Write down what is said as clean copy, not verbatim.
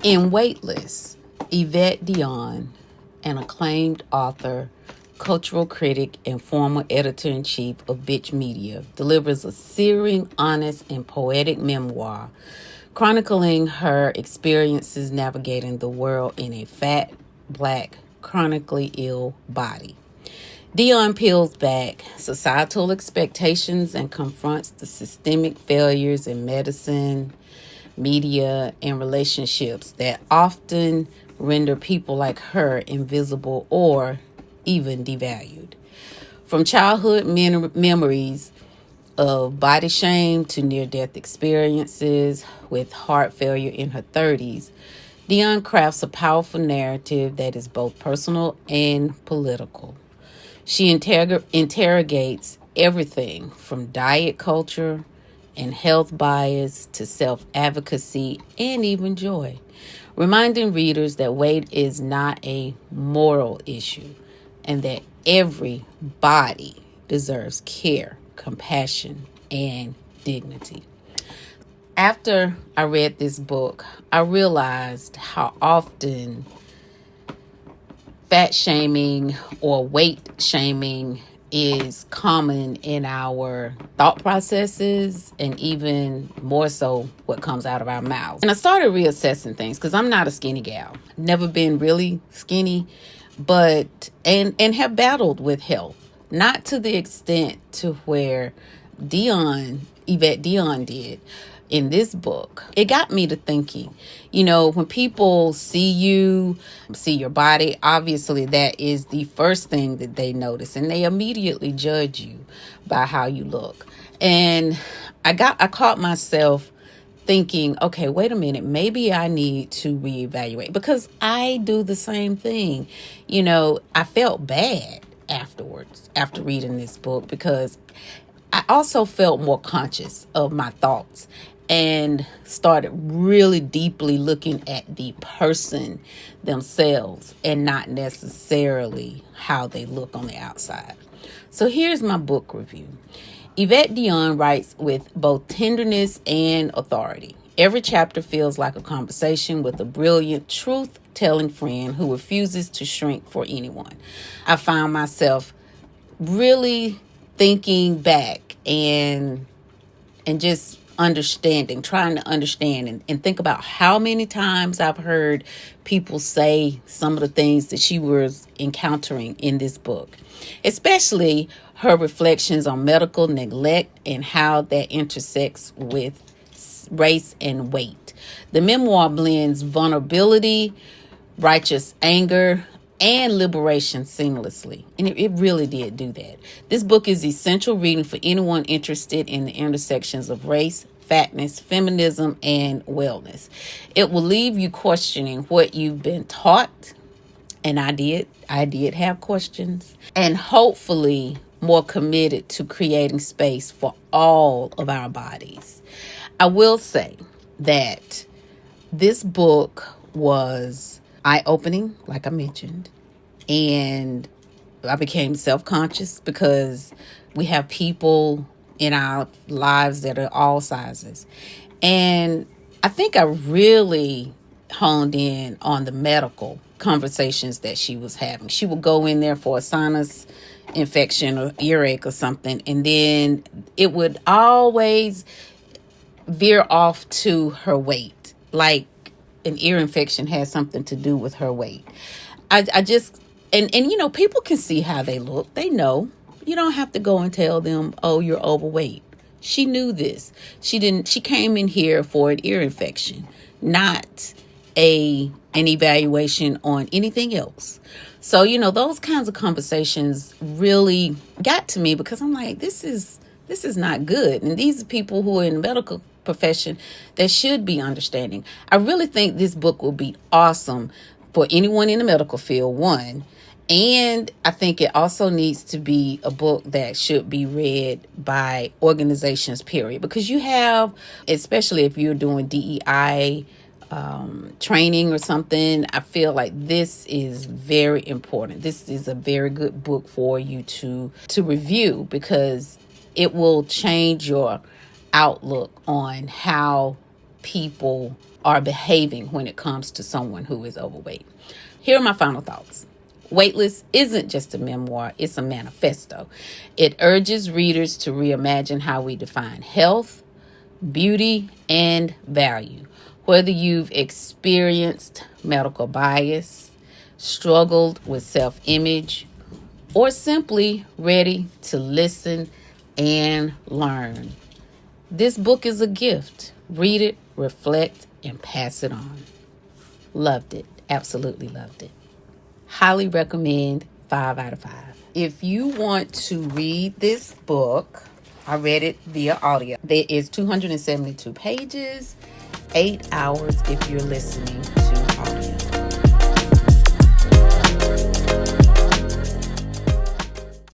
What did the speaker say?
In Weightless, Evette Dionne, an acclaimed author, cultural critic, and former editor-in-chief of Bitch Media, delivers a searing, honest, and poetic memoir chronicling her experiences navigating the world in a fat, black, chronically ill body. Dionne peels back societal expectations and confronts the systemic failures in medicine, media, and relationships that often render people like her invisible or even devalued. From childhood memories of body shame to near-death experiences with heart failure in her 30s, Dionne crafts a powerful narrative that is both personal and political. She interrogates everything from diet culture and health bias to self-advocacy and even joy, reminding readers that weight is not a moral issue and that every body deserves care, compassion, and dignity. After I read this book, I realized how often fat shaming or weight shaming is common in our thought processes and even more so what comes out of our mouths. And I started reassessing things because I'm not a skinny gal. Never been really skinny, but and have battled with health. Not to the extent to where Evette Dionne did in this book. It got me to thinking, when people see your body, obviously that is the first thing that they notice, and they immediately judge you by how you look. And I caught myself thinking, okay, wait a minute, maybe I need to reevaluate, because I do the same thing. I felt bad afterwards after reading this book because I also felt more conscious of my thoughts and started really deeply looking at the person themselves and not necessarily how they look on the outside. So here's my book review. Evette Dionne writes with both tenderness and authority. Every chapter feels like a conversation with a brilliant, truth-telling friend who refuses to shrink for anyone. I found myself really thinking back and just trying to understand and think about how many times I've heard people say some of the things that she was encountering in this book, especially her reflections on medical neglect and how that intersects with race and weight. The memoir blends vulnerability, righteous anger, and liberation seamlessly. And it really did do that. This book is essential reading for anyone interested in the intersections of race, fatness, feminism, and wellness. It will leave you questioning what you've been taught, and I did have questions, and hopefully more committed to creating space for all of our bodies. I will say that this book was eye-opening, like I mentioned, and I became self-conscious because we have people in our lives that are all sizes. And I think I really honed in on the medical conversations that she was having. She would go in there for a sinus infection or earache or something, and then it would always veer off to her weight, like an ear infection has something to do with her weight. I just, and people can see how they look. They know. You don't have to go and tell them, oh, you're overweight. She knew this. She came in here for an ear infection, not an evaluation on anything else. So, those kinds of conversations really got to me because I'm like, this is not good. And these are people who are in the medical profession that should be understanding. I really think this book will be awesome for anyone in the medical field, one. And I think it also needs to be a book that should be read by organizations, period. Because you have, especially if you're doing DEI training or something, I feel like this is very important. This is a very good book for you to review because it will change your outlook on how people are behaving when it comes to someone who is overweight. Here are my final thoughts. Weightless isn't just a memoir, it's a manifesto. It urges readers to reimagine how we define health, beauty, and value. Whether you've experienced medical bias, struggled with self-image, or simply ready to listen and learn, this book is a gift. Read it, reflect, and pass it on. Loved it. Absolutely loved it. Highly recommend. 5 out of 5. If you want to read this book, I read it via audio. There is 272 pages, 8 hours if you're listening